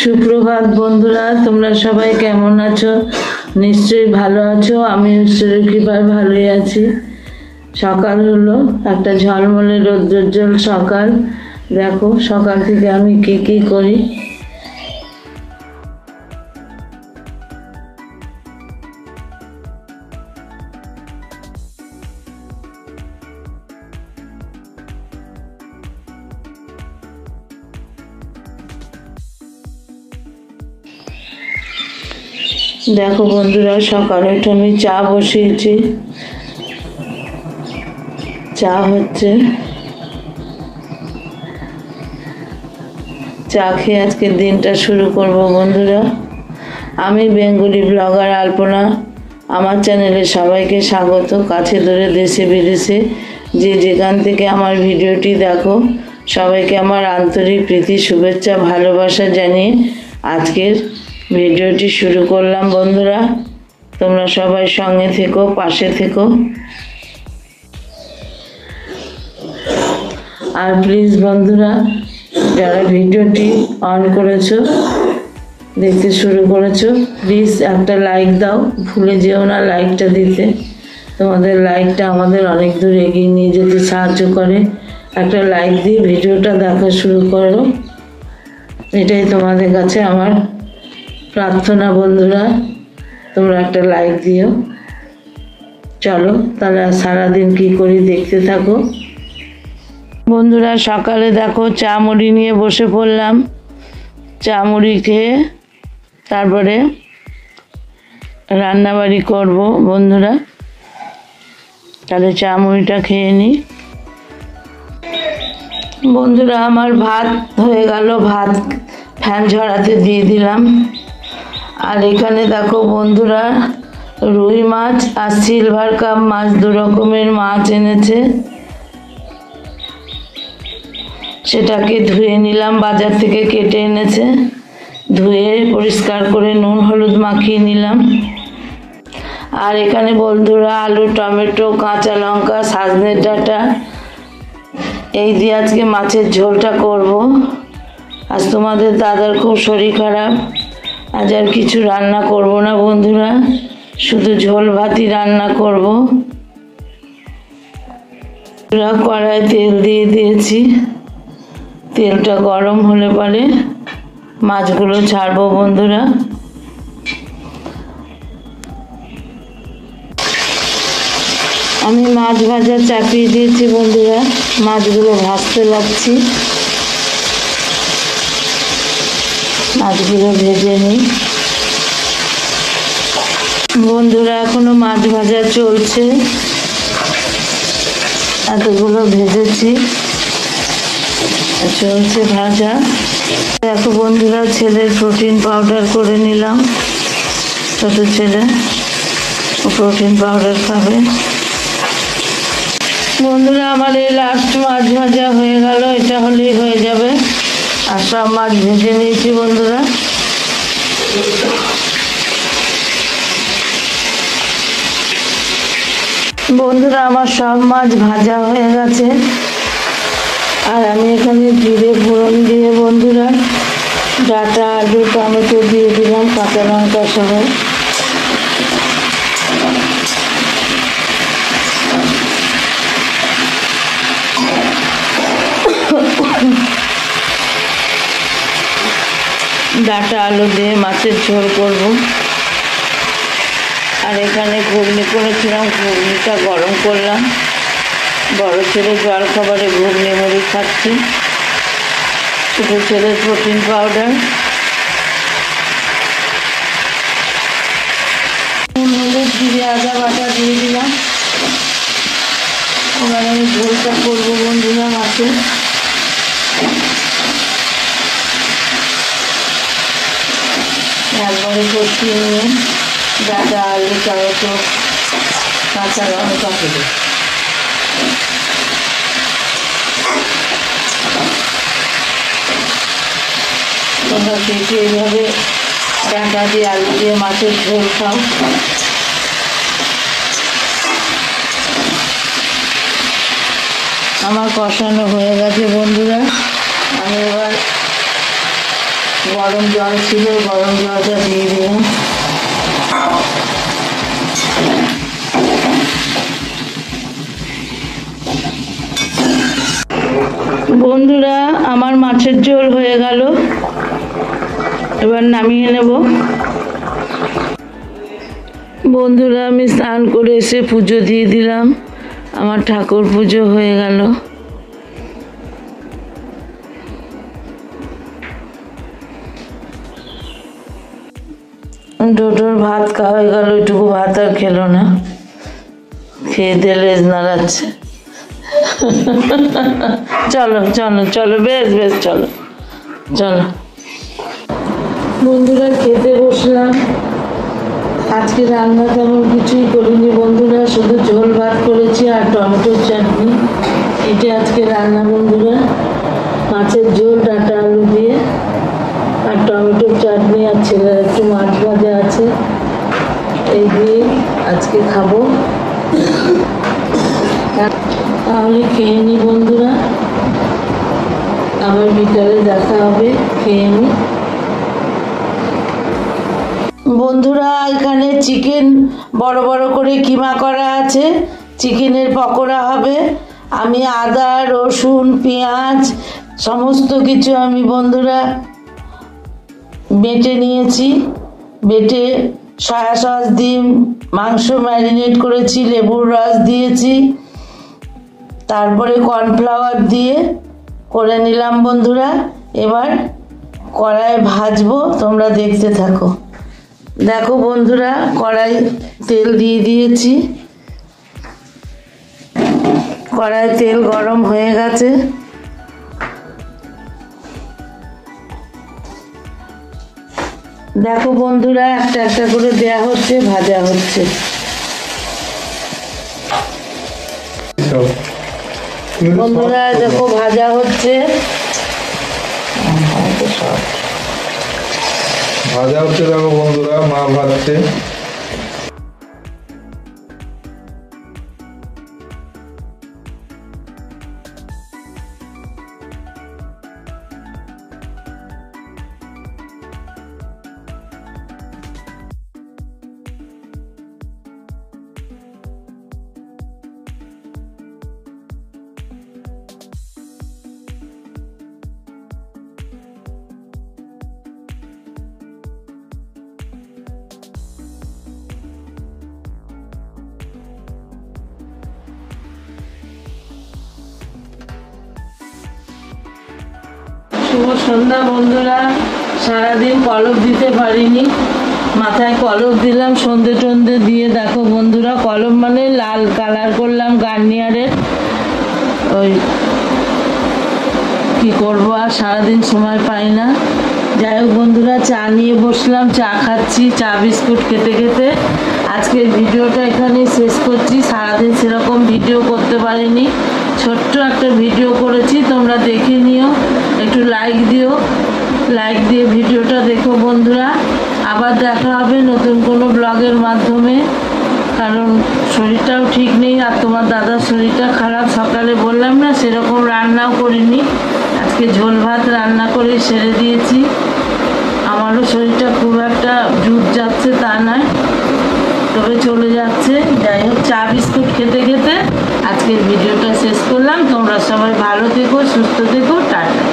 সুপ্রভাত বন্ধুরা, তোমরা সবাই কেমন আছো? নিশ্চয়ই ভালো আছো। আমি ঈশ্বরের কৃপায় ভালোই আছি। সকাল হলো, একটা ঝলমলে রৌদ্রোজ্জ্বল সকাল। দেখো সকাল থেকে আমি কি করি। দেখো বন্ধুরা, সকালে উঠে আমি চা বসিয়েছি। চা হচ্ছে, চা খেয়ে আজকের দিনটা শুরু করব বন্ধুরা। আমি বেঙ্গলি ব্লগার আলপনা। আমার চ্যানেলে সবাইকে স্বাগত। কাছে দূরে দেশে বিদেশে যে যেখান থেকে আমার ভিডিওটি দেখো, সবাইকে আমার আন্তরিক প্রীতি, শুভেচ্ছা, ভালোবাসা জানিয়ে আজকের ভিডিওটি শুরু করলাম বন্ধুরা। তোমরা সবাই সঙ্গে থেকো, পাশে থেকো। আর প্লিজ বন্ধুরা, যারা ভিডিওটি অন করেছো, দেখতে শুরু করেছো, প্লিজ একটা লাইক দাও। ভুলে যেও না লাইকটা দিতে। তোমাদের লাইকটা আমাদের অনেক দূর এগিয়ে নিয়ে যেতে সাহায্য করে। একটা লাইক দিয়ে ভিডিওটা দেখা শুরু করো, এটাই তোমাদের কাছে আমার প্রার্থনা বন্ধুরা। তোমরা একটা লাইক দিও। চলো তাহলে সারাদিন কি করি দেখতে থাকো বন্ধুরা। সকালে দেখো চা মুড়ি নিয়ে বসে পড়লাম। চা মুড়ি খেয়ে তারপরে রান্নাবাড়ি করব বন্ধুরা। তাহলে চা মুড়িটা খেয়ে নিই বন্ধুরা। আমার ভাত হয়ে গেল, ভাত ফ্যান ঝরাতে দিয়ে দিলাম। আর এখানে দেখো বন্ধুরা, রুই মাছ আর সিলভার কাপ মাছ, দু রকমের মাছ এনেছে। সেটাকে ধুয়ে নিলাম, বাজার থেকে কেটে এনেছে। ধুয়ে পরিষ্কার করে নুন হলুদ মাখিয়ে নিলাম। আর এখানে বন্ধুরা আলু, টমেটো, কাঁচা লঙ্কা, সজনের ডাঁটা এই দিয়ে আজকে মাছের ঝোলটা করব। আজ তোমাদের দাদার খুব শরীর খারাপ, আজ আর কিছু রান্না করব না বন্ধুরা, শুধু ঝোল ভাতই রান্না করব। কড়াই তেল দিয়ে দিয়েছি। তেলটা গরম হলে পরে মাছগুলো ছাড়বো বন্ধুরা। আমি মাছ ভাজা চাপিয়ে দিয়েছি বন্ধুরা। মাছগুলো ভাজতে লাগছি। মাছগুলো ভেজে নিই বন্ধুরা। এখনো মাছ ভাজা চলছে। এতগুলো ভেজেছি, চলছে ভাজা। দেখো বন্ধুরা, ছেলের প্রোটিন পাউডার করে নিলাম। ছোট ছেলে প্রোটিন পাউডার খাবে বন্ধুরা। আমার এই লাস্ট মাছ ভাজা হয়ে গেল, এটা হলেই হয়ে যাবে। আর সব মাছ ভেজে নিয়েছি বন্ধুরা। বন্ধুরা আমার সব মাছ ভাজা হয়ে গেছে। আর আমি এখানে জিরে ফোড়ন দিয়ে বন্ধুরা ডাঁটা, আলু, টমেটো দিয়ে দিলাম, কাঁচা লঙ্কা সহ। ডাঁটা আলু দিয়ে মাছের ঝোল করব। আর এখানে ঘুগনি করেছিলাম, ঘুগনিটা গরম করলাম। বড় ছেলে জল খাবারে ঘুগনি মুড়ি খাচ্ছি। ছোট ছেলের প্রোটিন পাউডার। নুন হলুদ জিরে আদা বাটা দিয়ে দিলাম। এবার আমি ঝোলটা করবো বন্ধুরা মাছের। একবারে কষিয়ে নিয়ে ডাঁটা, আলু, টমেটো, কাঁচা লঙ্কা দেবো। তোমরা দেখে এইভাবে ডাঁটা দিয়ে আলু দিয়ে মাছের ঝোল খাও। আমার কষানো হয়ে গেছে বন্ধুরা। আমি এবার গরম জল ছিল, গরম জলটা দিয়ে দিলাম। বন্ধুরা, আমার মাছের ঝোল হয়ে গেল, এবার নামিয়ে নেব। বন্ধুরা, আমি স্নান করে এসে পুজো দিয়ে দিলাম, আমার ঠাকুর পুজো হয়ে গেল। ডোডোর ভাত খাওয়া হয়ে গেল, ওইটুকু ভাত আর খেলো না, খেয়ে দিয়ে লেজ নাড়াচ্ছে। চলো চলো চলো, বেশ বেশ, চলো চলো। বন্ধুরা, খেতে বসলাম। আজকে রান্না তেমন কিছুই করিনি বন্ধুরা, শুধু ঝোল ভাত করেছি আর টমেটোর চাটনি, এটা আজকে রান্না বন্ধুরা। মাছের ঝোল, ডাঁটা আলু দিয়ে, আর টমেটোর চাটনি, আর ছেলের একটু মাছ ভাজা আছে, এই দিয়ে আজকে খাবো। তাহলে খেয়ে নি বন্ধুরা, আবার বিকালে দেখা হবে, খেয়ে নি। বন্ধুরা, এখানে চিকেন বড় বড় করে কিমা করা আছে, চিকেনের পকোড়া হবে। আমি আদা, রসুন, পেঁয়াজ সমস্ত কিছু আমি বন্ধুরা বেটে নিয়েছি। বেটে সয়া সস দিয়ে মাংস ম্যারিনেট করেছি, লেবুর রস দিয়েছি, তারপরে কর্নফ্লাওয়ার দিয়ে করে নিলাম বন্ধুরা। এবার কড়াইয়ে ভাজবো, তোমরা দেখতে থাকো। দেখো বন্ধুরা, কড়াই তেল দিয়ে দিয়েছি, কড়াই তেল গরম হয়ে গেছে। দেখো বন্ধুরা, একটা একটা করে দেয়া হচ্ছে, ভাজা হচ্ছে। বন্ধুরা দেখো, ভাজা হচ্ছে, ভাজা হচ্ছে। দেখো বন্ধুরা, মা ভাজছে। শুভ সন্ধ্যা বন্ধুরা। সারাদিন কলপ দিতে পারিনি, মাথায় কলপ দিলাম সন্ধে টন্ধে দিয়ে। দেখো বন্ধুরা, কলপ মানে লাল কালার করলাম গার্নিয়ারের। ওই কি করবো, আর সারাদিন সময় পাই না। যাই হোক বন্ধুরা, চা নিয়ে বসলাম, চা খাচ্ছি, চা বিস্কুট খেতে খেতে আজকের ভিডিওটা এখানেই শেষ করছি। সারাদিন সেরকম ভিডিও করতে পারিনি, ছোট্ট একটা ভিডিও করেছি, তোমরা দেখে নিও, একটু লাইক দিও, লাইক দিয়ে ভিডিওটা দেখো বন্ধুরা। আবার দেখা হবে নতুন কোনো ব্লগের মাধ্যমে, কারণ শরীরটাও ঠিক নেই, আর তোমার দাদার শরীরটা খারাপ। সকালে বললাম না, সেরকম রান্নাও করিনি, আজকে ঝোল ভাত রান্না করে সেরে দিয়েছি। আমারও শরীরটা খুব একটা জুত যাচ্ছে তা নয়, তবে চলে যাচ্ছে। যাই হোক, চা বিস্কুট খেতে খেতে আজকের ভিডিওটা শেষ করলাম। তোমরা সবাই ভালো থেকো, সুস্থ থেকো, টাটা।